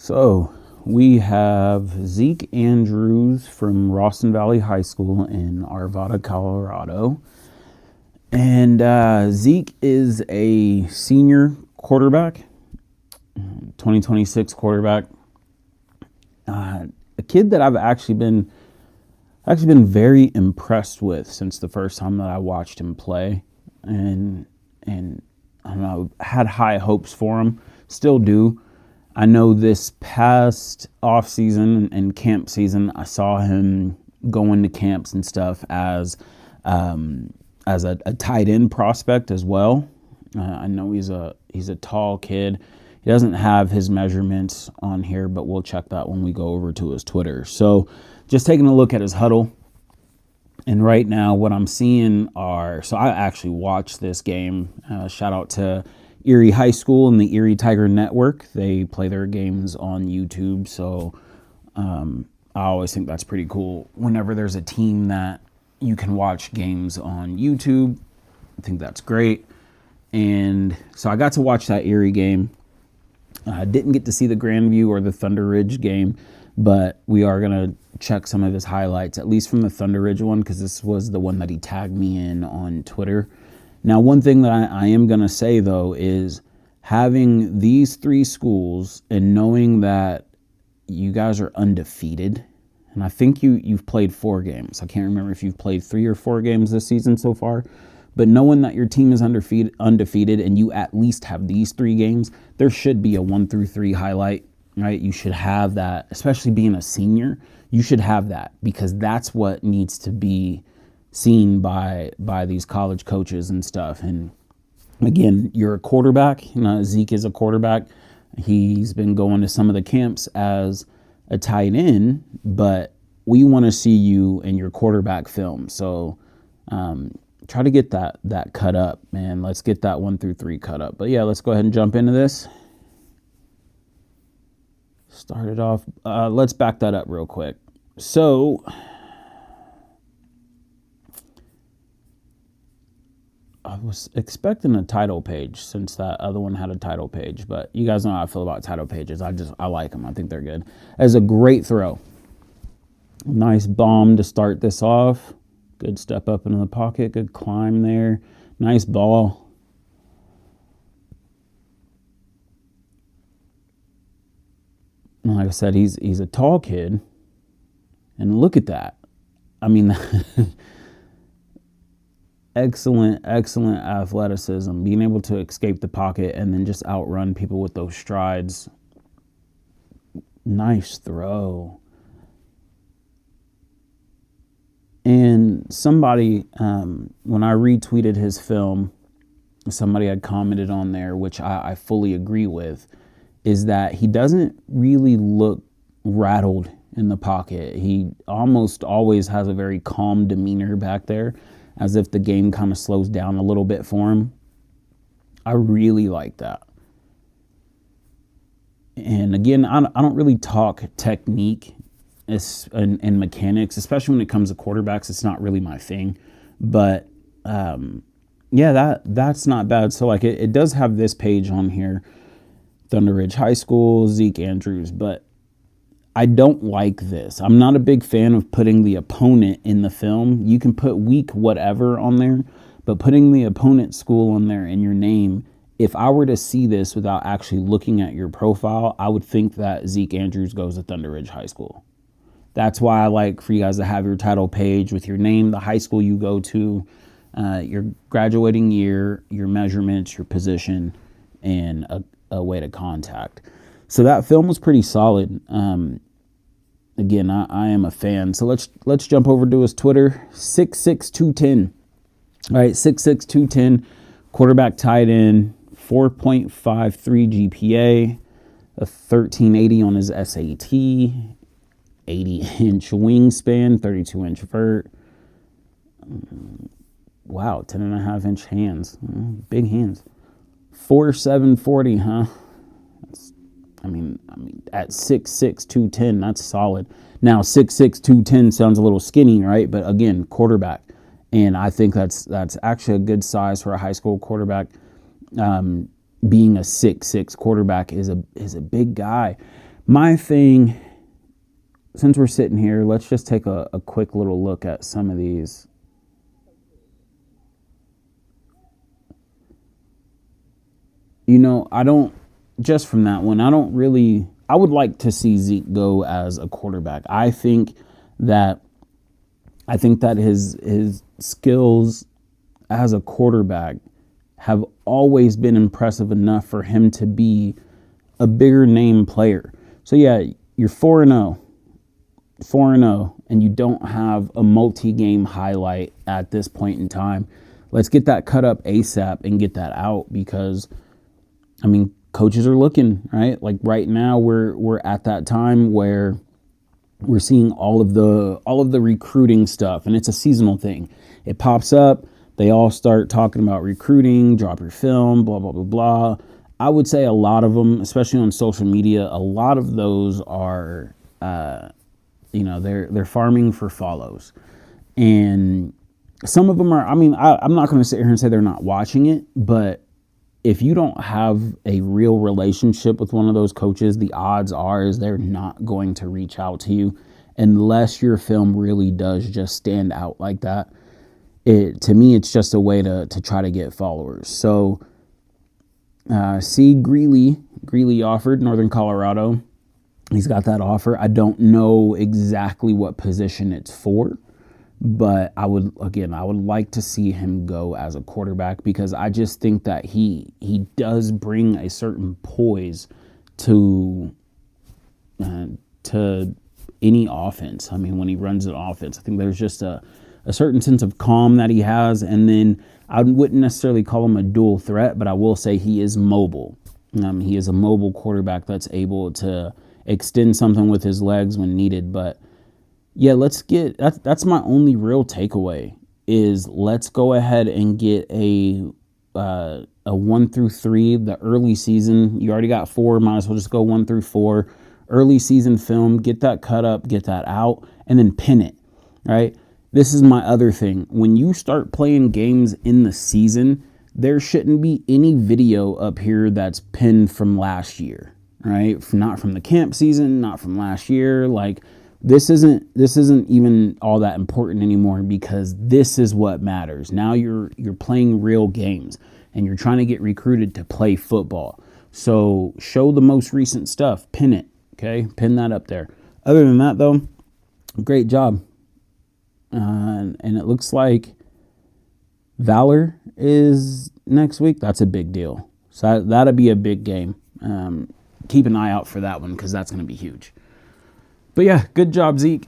So we have Zeke Andrews from Ralston Valley High School in Arvada, Colorado. And Zeke is a senior quarterback, 2026 quarterback. A kid that I've actually been very impressed with since the first time that I watched him play, and I don't know, had high hopes for him, still do. I know this past off season and camp season, I saw him going to camps and stuff as a tight end prospect as well. I know he's a tall kid. He doesn't have his measurements on here, but we'll check that when we go over to his Twitter. So just taking a look at his huddle. And right now what I'm seeing so I actually watched this game. Shout out to Erie High School and the Erie Tiger Network. They play their games on YouTube. So I always think that's pretty cool. Whenever there's a team that you can watch games on YouTube, I think that's great. And so I got to watch that Erie game. I didn't get to see the Grandview or the Thunder Ridge game, but we are going to check some of his highlights, at least from the Thunder Ridge one, because this was the one that he tagged me in on Twitter. Now, one thing that I am going to say, though, is having these three schools and knowing that you guys are undefeated, and I think you've played 4 games. I can't remember if you've played 3 or 4 games this season so far. But knowing that your team is undefeated and you at least have these 3 games, there should be a 1 through 3 highlight, right? You should have that, especially being a senior. You should have that because that's what needs to be seen by these college coaches and stuff. And again, you're a quarterback. Zeke is a quarterback. He's been going to some of the camps as a tight end, but we want to see you in your quarterback film. So, try to get that cut up, man. Let's get that 1 through 3 cut up. But yeah, let's go ahead and jump into this. Start it off. Let's back that up real quick. So I was expecting a title page since that other one had a title page, but you guys know how I feel about title pages. I like them. I think they're good. As a great throw. Nice bomb to start this off. Good step up into the pocket. Good climb there. Nice ball. And like I said, he's a tall kid. And look at that. I mean, excellent athleticism. Being able to escape the pocket and then just outrun people with those strides. Nice throw. And somebody, when I retweeted his film, somebody had commented on there, which I fully agree with, is that he doesn't really look rattled in the pocket. He almost always has a very calm demeanor back there, as if the game kind of slows down a little bit for him. I really like that. And again, I don't really talk technique and mechanics, especially when it comes to quarterbacks. It's not really my thing, but yeah, that's not bad. So like it does have this page on here, Thunder Ridge High School, Zeke Andrews, but I don't like this. I'm not a big fan of putting the opponent in the film. You can put week whatever on there, but putting the opponent school on there in your name, if I were to see this without actually looking at your profile, I would think that Zeke Andrews goes to Thunder Ridge High School. That's why I like for you guys to have your title page with your name, the high school you go to, your graduating year, your measurements, your position, and a way to contact. So that film was pretty solid. Again, I am a fan. So let's jump over to his Twitter, 66210. All right, 66210, quarterback tight end, 4.53 GPA, a 1380 on his SAT, 80-inch wingspan, 32-inch vert. Wow, 10.5-inch hands. Big hands. 4.740, huh? I mean, at 6'6", 210, that's solid. Now, 6'6", 210 sounds a little skinny, right? But again, quarterback. And I think that's actually a good size for a high school quarterback. Being a 6'6" quarterback is a big guy. My thing, since we're sitting here, let's just take a quick little look at some of these. I don't, just from that one, I would like to see Zeke go as a quarterback. That I think that his skills as a quarterback have always been impressive enough for him to be a bigger name player. So yeah, you're 4-0, and you don't have a multi-game highlight at this point in time. Let's get that cut up ASAP and get that out, because coaches are looking, right? Like right now we're at that time where we're seeing all of the recruiting stuff, and it's a seasonal thing. It pops up, they all start talking about recruiting, drop your film, blah blah blah blah. I would say a lot of them, especially on social media, a lot of those are they're farming for follows. And some of them are, I'm not going to sit here and say they're not watching it, but if you don't have a real relationship with one of those coaches, the odds are is they're not going to reach out to you unless your film really does just stand out like that. To me, it's just a way to try to get followers. So, Greeley offered Northern Colorado. He's got that offer. I don't know exactly what position it's for, but I would like to see him go as a quarterback, because I just think that he does bring a certain poise to any offense. When he runs an offense, I think there's just a certain sense of calm that he has. And then I wouldn't necessarily call him a dual threat, but I will say he is mobile. He is a mobile quarterback that's able to extend something with his legs when needed. But yeah, that's my only real takeaway is let's go ahead and get a 1 through 3, the early season. You already got 4, might as well just go 1 through 4. Early season film, get that cut up, get that out, and then pin it, right? This is my other thing. When you start playing games in the season, there shouldn't be any video up here that's pinned from last year, right? Not from the camp season, not from last year. Like, this isn't even all that important anymore, because this is what matters. Now you're playing real games and you're trying to get recruited to play football. So show the most recent stuff, pin it, okay? Pin that up there. Other than that, though, great job. And it looks like Valor is next week. That's a big deal. So that'll be a big game. Keep an eye out for that one, because that's going to be huge. But yeah, good job, Zeke.